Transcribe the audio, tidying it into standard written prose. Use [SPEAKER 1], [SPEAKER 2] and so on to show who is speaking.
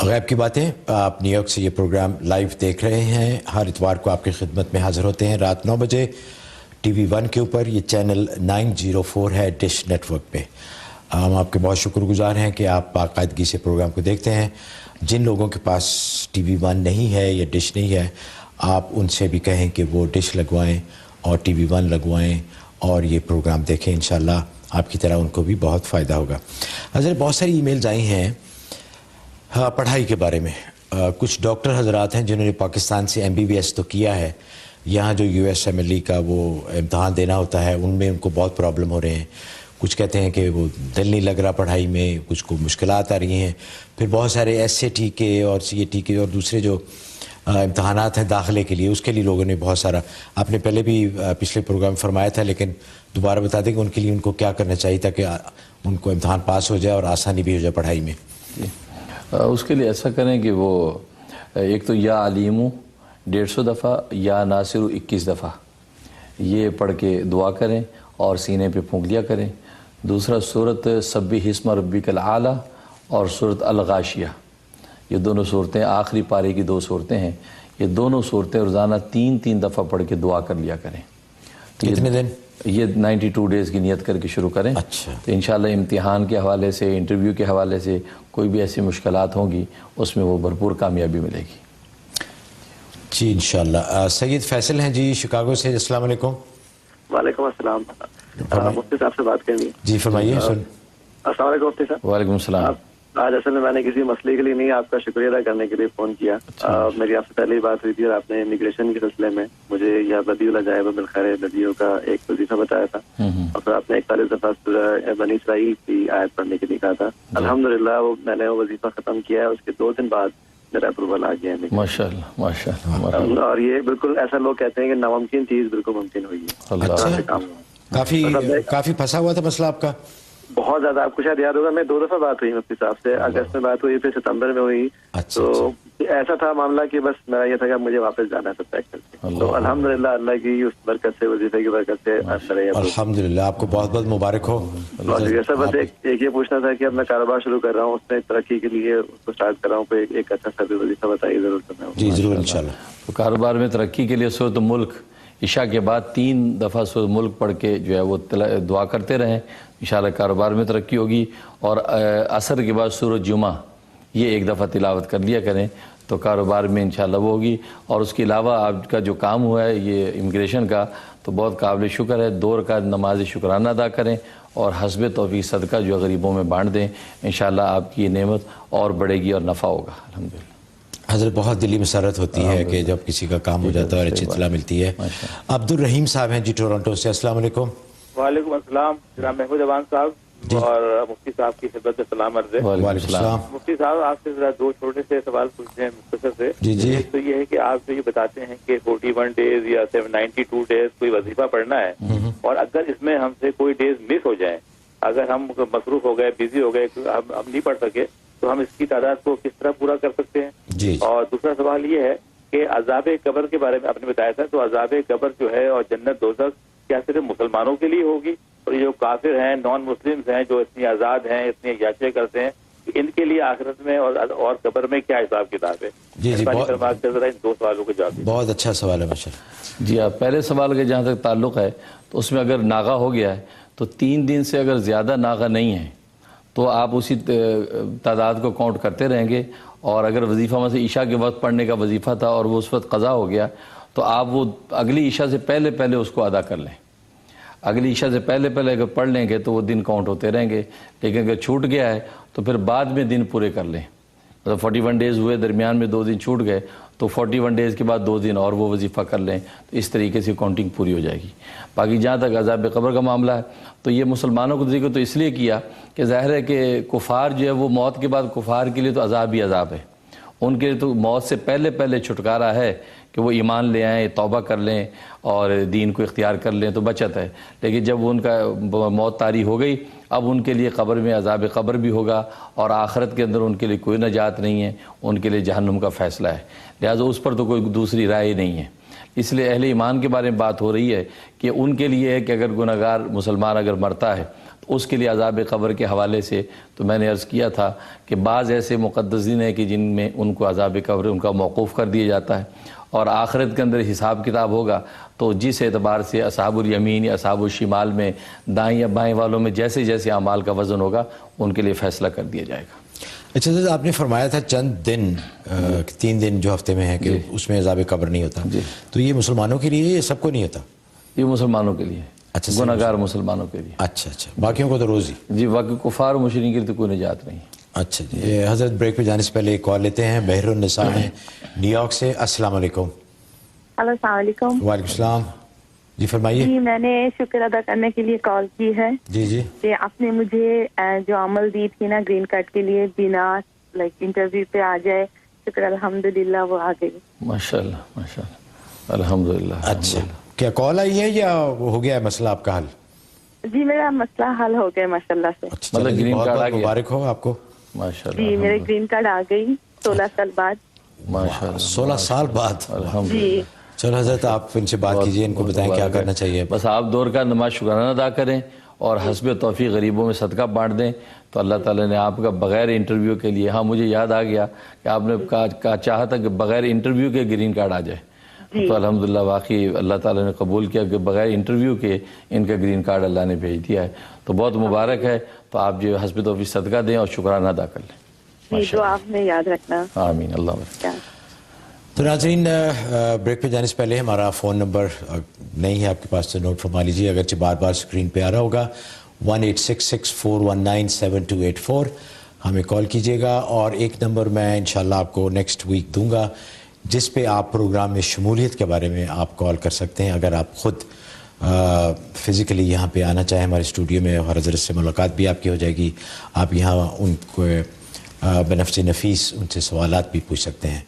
[SPEAKER 1] غیب کی باتیں آپ نیو یارک سے یہ پروگرام لائیو دیکھ رہے ہیں. ہر اتوار کو آپ کی خدمت میں حاضر ہوتے ہیں رات 9 بجے ٹی وی 1 کے اوپر. یہ چینل 904 ہے ڈش نیٹ ورک پہ. ہم آپ کے بہت شکر گزار ہیں کہ آپ باقاعدگی سے پروگرام کو دیکھتے ہیں. جن لوگوں کے پاس ٹی وی 1 نہیں ہے یا ڈش نہیں ہے, آپ ان سے بھی کہیں کہ وہ ڈش لگوائیں اور ٹی وی 1 لگوائیں اور یہ پروگرام دیکھیں. انشاءاللہ آپ کی طرح ان کو بھی بہت فائدہ ہوگا. حضرت بہت ساری ای میلز آئی ہیں پڑھائی کے بارے میں. کچھ ڈاکٹر حضرات ہیں جنہوں نے پاکستان سے MBBS تو کیا ہے, یہاں جو USMLE کا وہ امتحان دینا ہوتا ہے ان میں ان کو بہت پرابلم ہو رہے ہیں. کچھ کہتے ہیں کہ وہ دل نہیں لگ رہا پڑھائی میں, کچھ کو مشکلات آ رہی ہیں. پھر بہت سارے SAT کے اور CAT کے اور دوسرے جو امتحانات ہیں داخلے کے لیے, اس کے لیے لوگوں نے بہت سارا, آپ نے پہلے بھی پچھلے پروگرام فرمایا تھا لیکن دوبارہ بتا دیں کہ ان کے لیے ان کو کیا کرنا چاہیے تاکہ ان کو امتحان پاس ہو جائے اور آسانی بھی ہو جائے پڑھائی میں.
[SPEAKER 2] اس کے لیے ایسا کریں کہ وہ ایک تو یا علیمو 150 دفعہ یا ناصر 21 دفعہ یہ پڑھ کے دعا کریں اور سینے پہ پھونک لیا کریں. دوسرا سورت سبح اسم ربک الاعلی اور سورت الغاشیہ, یہ دونوں صورتیں آخری پارے کی 2 صورتیں ہیں. یہ دونوں صورتیں روزانہ 3 دفعہ پڑھ کے دعا کر لیا کریں.
[SPEAKER 1] کتنے دن؟
[SPEAKER 2] یہ 92 ڈیز کی نیت کر کے شروع کریں.
[SPEAKER 1] اچھا.
[SPEAKER 2] تو انشاءاللہ امتحان کے حوالے سے, انٹرویو کے حوالے سے کوئی بھی ایسی مشکلات ہوں گی اس میں وہ بھرپور کامیابی ملے گی.
[SPEAKER 1] جی انشاءاللہ. سید فیصل ہیں جی شکاگو سے. السلام علیکم.
[SPEAKER 3] وعلیکم السلام. مفتی صاحب سے بات کرنی.
[SPEAKER 1] جی فرمائیے.
[SPEAKER 3] السلام علیکم مفتی صاحب.
[SPEAKER 2] وعلیکم السلام.
[SPEAKER 3] آج اصل میں نے کسی مسئلے کے لیے نہیں, آپ کا شکریہ ادا کرنے کے لیے فون کیا. میری آپ سے پہلے ہی بات ہوئی تھی اور آپ نے امیگریشن کے سلسلے میں مجھے یا بدی الجائب بالخیر بدیوں کا ایک وظیفہ بتایا تھا, اور پھر آپ نے 41 دفعہ سورہ بنی اسرائیل کی آیت پڑھنے کے لیے کہا تھا. الحمدللہ وہ میں نے وہ وظیفہ ختم کیا ہے. اس کے 2 دن بعد میرا اپروول آ گیا ہے.
[SPEAKER 2] ماشاءاللہ ماشاءاللہ.
[SPEAKER 3] اور یہ بالکل ایسا لوگ کہتے ہیں کہ ناممکن چیز بالکل ممکن ہوئی ہے.
[SPEAKER 1] کافی پھنسا ہوا تھا مسئلہ آپ کا.
[SPEAKER 3] بہت زیادہ. آپ کو شاید یاد ہوگا میں 2 دفعہ بات ہوئی مفتی صاحب سے. اگست میں بات ہوئی, پھر ستمبر میں ہوئی. تو ایسا تھا معاملہ کہ بس میرا یہ تھا کہ مجھے واپس جانا تھا پیک کر کے. تو الحمدللہ اللہ کی اس برکت سے, وظیفے کی برکت سے
[SPEAKER 1] الحمدللہ. آپ کو بہت بہت مبارک ہو.
[SPEAKER 3] سر بس ایک یہ پوچھنا تھا کہ اب میں کاروبار شروع کر رہا ہوں, اس میں ترقی کے لیے اس کو اسٹارٹ کر رہا ہوں, ایک اچھا سا وظیفہ بتائیے ضرور.
[SPEAKER 1] جی ضرور انشاءاللہ.
[SPEAKER 2] تو کاروبار میں ترقی کے لیے سورۃ ملک عشاء کے بعد 3 دفعہ سورۃ ملک پڑھ کے جو ہے وہ دعا کرتے رہیں. انشاءاللہ کاروبار میں ترقی ہوگی. اور عصر کے بعد سورۃ جمعہ یہ 1 دفعہ تلاوت کر لیا کریں تو کاروبار میں انشاءاللہ وہ ہوگی. اور اس کے علاوہ آپ کا جو کام ہوا ہے یہ امیگریشن کا تو بہت قابل شکر ہے. 2 رکعت نماز شکرانہ ادا کریں اور حسب توفیق صدقہ جو غریبوں میں بانٹ دیں. انشاءاللہ آپ کی یہ نعمت اور بڑھے گی اور نفع ہوگا. الحمدللہ.
[SPEAKER 1] حضرت بہت دلی مسرت ہوتی ہے کہ جب کسی کا کام ہو جاتا ہے اور اچھی اطلاع ملتی ہے. عبد الرحیم صاحب ہیں جی ٹورنٹو سے. السلام علیکم.
[SPEAKER 4] وعلیکم السلام. جناب محمود امان صاحب اور مفتی صاحب کی خدمت سے سلام عرض ہے.
[SPEAKER 1] وعلیکم السلام.
[SPEAKER 4] مفتی صاحب آپ سے ذرا 2 چھوٹے سے سوال پوچھتے ہیں مختصر سے.
[SPEAKER 1] جی
[SPEAKER 4] ایک تو یہ ہے کہ آپ جو یہ بتاتے ہیں کہ 41 ڈیز یا 92 ڈیز کوئی وظیفہ پڑھنا ہے, اور اگر اس میں ہم سے کوئی ڈیز مس ہو جائیں, اگر ہم مصروف ہو گئے, بزی ہو گئے, ہم نہیں پڑھ سکے, تو ہم اس کی تعداد کو کس طرح پورا کر سکتے ہیں؟
[SPEAKER 1] جی.
[SPEAKER 4] اور دوسرا سوال یہ ہے کہ عذاب قبر کے بارے میں آپ نے بتایا تھا, تو عذاب قبر جو ہے اور جنت دوزخ کیا صرف مسلمانوں کے لیے ہوگی, اور یہ جو کافر ہیں, نان مسلمز ہیں, جو اتنی آزاد ہیں, اتنی عیاشیاں کرتے ہیں, ان کے لیے آخرت میں اور قبر میں کیا حساب کتاب ہے؟
[SPEAKER 1] جی جی
[SPEAKER 4] ذرا ان 2 سوالوں کو جواب.
[SPEAKER 1] بہت اچھا سوال ہے ماشاءاللہ.
[SPEAKER 2] جی آپ پہلے سوال کے جہاں تک تعلق ہے تو اس میں اگر ناغہ ہو گیا ہے تو 3 دن سے اگر زیادہ ناغہ نہیں ہے تو آپ اسی تعداد کو کاؤنٹ کرتے رہیں گے. اور اگر وظیفہ میں سے عشاء کے وقت پڑھنے کا وظیفہ تھا اور وہ اس وقت قضا ہو گیا تو آپ وہ اگلی عشاء سے پہلے اس کو ادا کر لیں. اگلی عشاء سے پہلے اگر پڑھ لیں گے تو وہ دن کاؤنٹ ہوتے رہیں گے. لیکن اگر چھوٹ گیا ہے تو پھر بعد میں دن پورے کر لیں. مطلب 41 ڈیز ہوئے, درمیان میں 2 دن چھوٹ گئے تو 41 ڈیز کے بعد 2 دن اور وہ وظیفہ کر لیں. تو اس طریقے سے کاؤنٹنگ پوری ہو جائے گی. باقی جہاں تک عذاب قبر کا معاملہ ہے تو یہ مسلمانوں کو ذکر تو اس لیے کیا کہ ظاہر ہے کہ کفار جو ہے وہ موت کے بعد کفار کے لیے تو عذاب ہی عذاب ہے. ان کے لیے تو موت سے پہلے چھٹکارا ہے کہ وہ ایمان لے آئیں, توبہ کر لیں اور دین کو اختیار کر لیں تو بچت ہے. لیکن جب ان کا موت طاری ہو گئی اب ان کے لیے قبر میں عذاب قبر بھی ہوگا اور آخرت کے اندر ان کے لیے کوئی نجات نہیں ہے, ان کے لیے جہنم کا فیصلہ ہے. لہٰذا اس پر تو کوئی دوسری رائے نہیں ہے. اس لیے اہل ایمان کے بارے میں بات ہو رہی ہے کہ ان کے لیے ہے کہ اگر گناہگار مسلمان اگر مرتا ہے تو اس کے لیے عذاب قبر کے حوالے سے تو میں نے عرض کیا تھا کہ بعض ایسے مقدسین ہیں کہ جن میں ان کو عذاب قبر ان کا موقوف کر دیا جاتا ہے، اور آخرت کے اندر حساب کتاب ہوگا تو جس اعتبار سے اصحاب الیمین یا اصحاب الشمال میں دائیں یا بائیں والوں میں جیسے جیسے اعمال کا وزن ہوگا ان کے لیے فیصلہ کر دیا جائے گا۔
[SPEAKER 1] اچھا سر، آپ نے فرمایا تھا چند دن 3 دن جو ہفتے میں ہے کہ اس میں عذاب قبر نہیں ہوتا، تو یہ مسلمانوں کے لیے یہ سب کو نہیں ہوتا؟
[SPEAKER 2] یہ مسلمانوں کے لیے،
[SPEAKER 1] اچھا،
[SPEAKER 2] گناہگار مسلمانوں کے لیے۔
[SPEAKER 1] اچھا اچھا، باقیوں کو تو روز ہی؟
[SPEAKER 2] جی، باقی کفار و مشرکین کے لیے تو کوئی نجات نہیں۔
[SPEAKER 1] اچھا جی حضرت، بریک پہ جانے سے پہلے ایک کال لیتے ہیں۔ بحر النساء ہیں نیو یارک سے، السلام علیکم۔
[SPEAKER 5] ہلو، السلام علیکم۔
[SPEAKER 1] وعلیکم السلام، جی فرمائیے۔
[SPEAKER 5] جی میں نے شکر ادا کرنے کے لیے کال کی ہے
[SPEAKER 1] جی جی،
[SPEAKER 5] کہ آپ نے مجھے جو عمل دی تھی نا گرین کارڈ کے لیے بنا انٹرویو پہ آ جائے، شکر الحمدللہ وہ آ گئی۔
[SPEAKER 2] ماشاءاللہ ماشاءاللہ، الحمدللہ۔
[SPEAKER 1] اچھا، کیا کال آئی ہے یا ہو گیا ہے مسئلہ آپ کا حل؟
[SPEAKER 5] جی میرا مسئلہ حل ہو گیا ماشاء اللہ سے۔
[SPEAKER 1] اچھا،
[SPEAKER 2] مطلب
[SPEAKER 1] چلیے،
[SPEAKER 2] گرین
[SPEAKER 1] بہت
[SPEAKER 2] کارڈ آ
[SPEAKER 1] بہت
[SPEAKER 2] گیا؟
[SPEAKER 1] مبارک ہو آپ کو۔
[SPEAKER 2] ماشاءاللہ،
[SPEAKER 5] جی میرے گرین کارڈ آ گئی 16 سال بعد۔
[SPEAKER 2] ماشاءاللہ،
[SPEAKER 1] 16 سال بعد؟
[SPEAKER 2] الحمدللہ۔
[SPEAKER 5] جی
[SPEAKER 1] چلو حضرت، آپ ان سے بات کیجئے، ان کو بتائیں کیا کرنا چاہیے۔
[SPEAKER 2] بس آپ دور کا نماز شکرانہ ادا کریں اور حسب توفیق غریبوں میں صدقہ بانٹ دیں تو اللہ تعالیٰ نے آپ کا بغیر انٹرویو کے لیے، ہاں مجھے یاد آ گیا کہ آپ نے کہا چاہا تھا کہ بغیر انٹرویو کے گرین کارڈ آ جائے، تو الحمدللہ واقعی اللہ تعالیٰ نے قبول کیا کہ بغیر انٹرویو کے ان کا گرین کارڈ اللہ نے بھیج دیا ہے، تو بہت مبارک ہے۔ تو آپ جو حسب توفیق صدقہ دیں اور شکرانہ ادا کر لیں۔
[SPEAKER 5] جی، تو آپ نے یاد رکھنا۔
[SPEAKER 2] آمین، اللہ حافظ۔
[SPEAKER 1] تو ناظرین، بریک پہ جانے سے پہلے ہمارا فون نمبر نہیں ہے آپ کے پاس تو نوٹ فرما لیجیے، اگرچہ بار بار اسکرین پہ آ رہا ہوگا، 186641978284، ہمیں کال کیجیے گا، اور ایک نمبر میں انشاءاللہ آپ کو نیکسٹ ویک دوں گا جس پہ آپ پروگرام میں شمولیت کے بارے میں آپ کال کر سکتے ہیں۔ اگر آپ خود فزیکلی یہاں پہ آنا چاہیں ہمارے اسٹوڈیو میں، اور حضرت سے ملاقات بھی آپ کی ہو جائے گی، آپ یہاں ان کو بنفس نفیس ان سے سوالات بھی پوچھ سکتے ہیں۔